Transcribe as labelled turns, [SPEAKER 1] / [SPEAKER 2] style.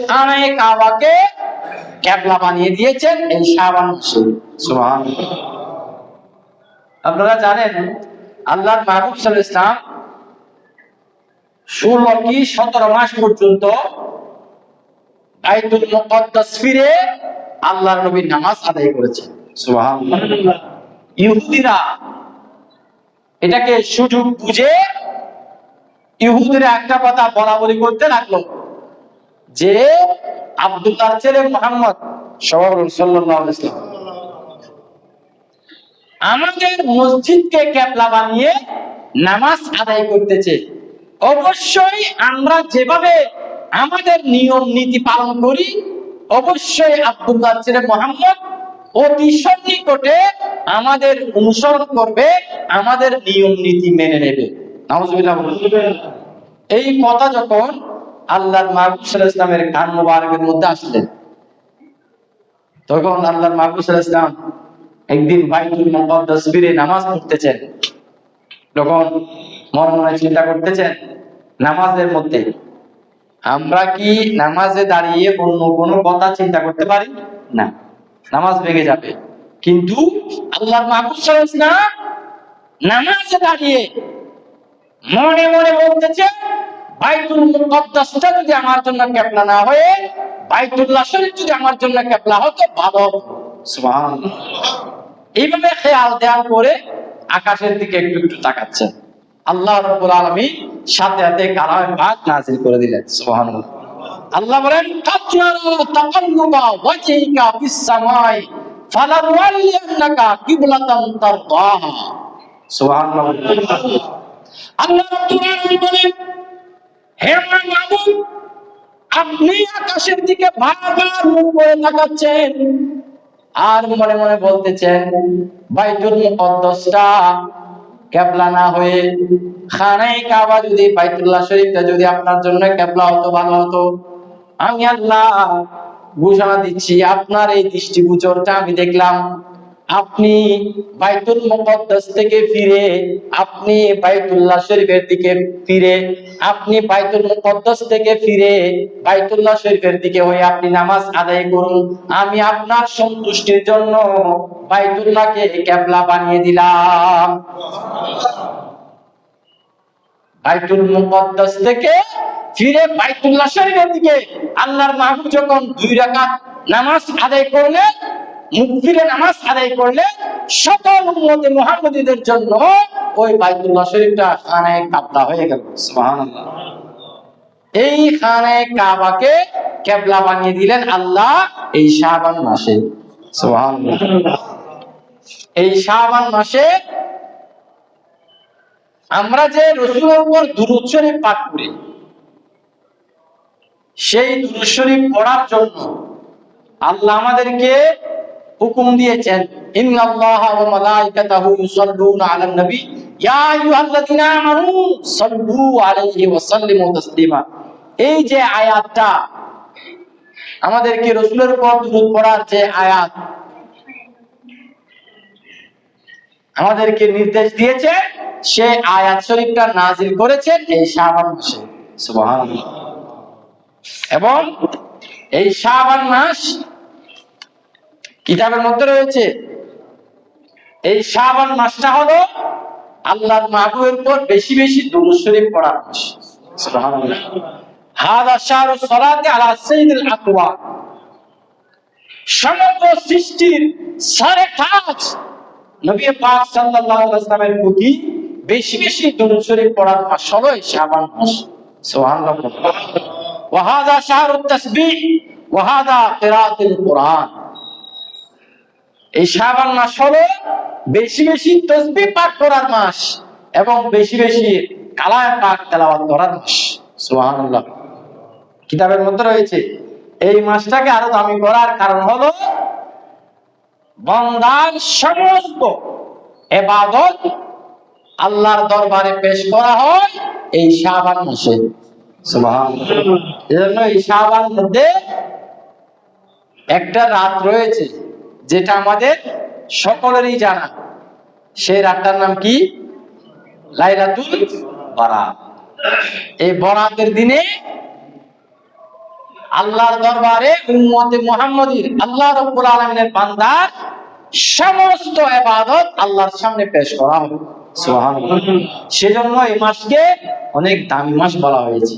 [SPEAKER 1] খানায়ে কাবাকে কিবলা বানিয়ে দিয়েছেন এই শাবান মাসে। সুবহানাল্লাহ। আপনারা জানেন আল্লাহর মাহবুব সাল্লাল্লাহু আলাইহি ওয়াসাল্লাম 16 কি 17 মাস পর্যন্ত বাইতুল মুকাদ্দাস ফিরে আল্লাহর নবী নামাজ আদায় করেছেন। সুবহানাল্লাহ। ইহুদিরা এটাকে সুযোগ বুঝে ইহুদিরা একটা কথা বলা বলি করতে লাগলো যে আব্দুল্লাহর ছেলে মুহাম্মদ সাল্লাল্লাহু আলাইহি ওয়াসাল্লাম আমাদের মসজিদকে কিবলা বানিয়ে নামাজ আদায় করতেছে। অবশ্যই আমরা যেভাবে আমাদের নিয়ম নীতি পালন করি অবশ্যই আব্দুল্লাহর ছেলে মুহাম্মদ অতি সন্নিকটে আমাদের অনুসরণ করবে, আমাদের নিয়ম নীতি মেনে নেবে। নাউজুবিল্লাহ। এই কথা যখন আল্লাহর মাহবুব সাল্লাল্লাহু আলাইহি ওয়াসাল্লামের কান মোবারকের মধ্যে আসলেন তখন আল্লাহর মাহবুব সাল্লাল্লাহু আলাইহি ওয়াসাল্লাম একদিন বাইতুল মুকাদ্দাস ফিরে নামাজ পড়তেছেন। তখন মনে মনে চিন্তা করতেছেন নামাজের মধ্যে আমরা কি নামাজে দাঁড়িয়ে অন্য কোনো কথা চিন্তা করতে পারি না, নামাজ ভেঙে যাবে। কিন্তু আল্লাহর মাহবুব সাল্লাল্লাহু আলাইহি ওয়াসাল্লাম নামাজে দাঁড়িয়ে মনে মনে বলতেছে বাইতুল মুকাদ্দাসটা যদি আমার জন্য কিবলা না হয়ে বাইতুল্লাহ শরীফ যদি আমার জন্য কিবলা হতো ভালো হতো। সুবহানাল্লাহ। এইভাবে খেয়াল দেওয়ার পরে আকাশের দিকে একটু একটু তাকাচ্ছেন। আল্লাহ রাব্বুল আলামিন সাথে সাথে কালামে পাক নাযিল করে দিলেন। সুবহানাল্লাহ। আল্লাহ বলেন কাতনারা তাকাল্লুবা ওয়াজহিকা ফিস সামাই ফালানুওয়াল্লিয়ান্নাকা কিবলাতান তারদাহা। সুবহানাল্লাহ। আল্লাহ রাব্বুল আলামিন বলেন হে আমার মাবুদ আপনি আকাশের দিকে বারবার মুখ করে তাকাচ্ছেন আর মনে মনে বলতেছেন বাইতুল মুকাদ্দাসটা কিবলা না হয়ে খানায়ে কাবা যদি বাইতুল্লাহ শরীফটা যদি আপনার জন্য কিবলা হতো ভালো হতো। আমি আল্লাহ ঘোষণা দিচ্ছি আপনার এই দৃষ্টিগোচরটা আমি দেখলাম আপনি বাইতুল মুকাদ্দাস থেকে ফিরে আপনি বাইতুল্লাহ শরীফের দিকে ফিরে আপনি বাইতুল মুকাদ্দাস থেকে ফিরে বাইতুল্লাহ শরীফের দিকে হয়ে আপনি নামাজ আদায় করুন। আমি আপনার সন্তুষ্টির জন্য বাইতুল্লাহকে কিবলা বানিয়ে দিলাম। বাইতুল মুকাদ্দাস থেকে ফিরে বাইতুল্লাহ শরীফের দিকে আল্লাহর মাহবুব যখন 2 রাকাত নামাজ আদায় করলেন মুখ ফিরে নামাজ আদায় করলে সকল উম্মতে মুহাম্মাদীদের জন্য ওই বাইতুল্লাহ শরীফটা খানায়ে কাবা হয়ে গেল। সুবহানাল্লাহ। এই খানায়ে কাবাকে কিবলা বানিয়ে দিলেন আল্লাহ এই শাবান মাসে। সুবহানাল্লাহ। এই শাবান মাসে আমরা যে রাসূলের উপর দুরূদ শরীফ পাঠ করি সেই দুরূদ শরীফ পড়ার জন্য আল্লাহ আমাদেরকে হুকুম দিয়েছেন ইন্নাল্লাহা ওয়া মালাইকাতাহু ইউসাল্লুনা আলান নবী ইয়া আইয়ুহাল্লাযীনা আমানু সাল্লু আলাইহি ওয়া সাল্লিমু তাসলিমা। এই যে আয়াতটা আমাদেরকে রাসূলের উপর দুরূদ পড়ার যে আয়াত আমাদেরকে নির্দেশ দিয়েছে সেই আয়াত শরীফটা নাযিল করেছেন এই শাবান মাসে। সুবহানাল্লাহ। এবং এই শাবান মাস কিতাবের মধ্যে রয়েছে এই শাবান মাসটা হলো আল্লাহর মাহবুবের উপর বেশি বেশি দুরূদ শরীফ পড়ার মাস। সুবহানাল্লাহ। হাযা শাহরুস সালাতি আলা সাইয়্যিদিল আকওয়াম। সমগ্র সৃষ্টির সরতাজ নবী পাক সাল্লাল্লাহু আলাইহি ওয়াসাল্লামের প্রতি বেশি বেশি দুরূদ শরীফ পড়ার মাস হলো এই শাবান মাস। সুবহানাল্লাহ। ওয়া হাযা শাহরুত তাসবিহ ওয়া হাযা কিরাআতুল কুরআন। এই শাবান মাস হলো বেশি বেশি তাসবিহ পাঠ করার মাস এবং বেশি বেশি কালাম পাক তেলাওয়াত করার মাস। সুবহানাল্লাহ। কিতাবের মধ্যে রয়েছে এই মাসটাকে আরো দামি করার কারণ হলো বান্দার সমস্ত ইবাদত আল্লাহর দরবারে পেশ করা হয় এই শাবান মাসে। সুবহানাল্লাহ। এজন্য এই শাবান মধ্যে একটা রাত রয়েছে যেটা আমাদের সকলেরই জানা। সেই রাতটার নাম কি? লাইলাতুল বারাত। এই বরাতের দিনে আল্লাহর দরবারে উম্মতে মুহাম্মাদীর আল্লাহ রাব্বুল আলামিনের বান্দার সমস্ত ইবাদত আল্লাহর সামনে পেশ করা হবে। সুবহানাল্লাহ। সেজন্য এই মাসকে অনেক দামি মাস বলা হয়েছে।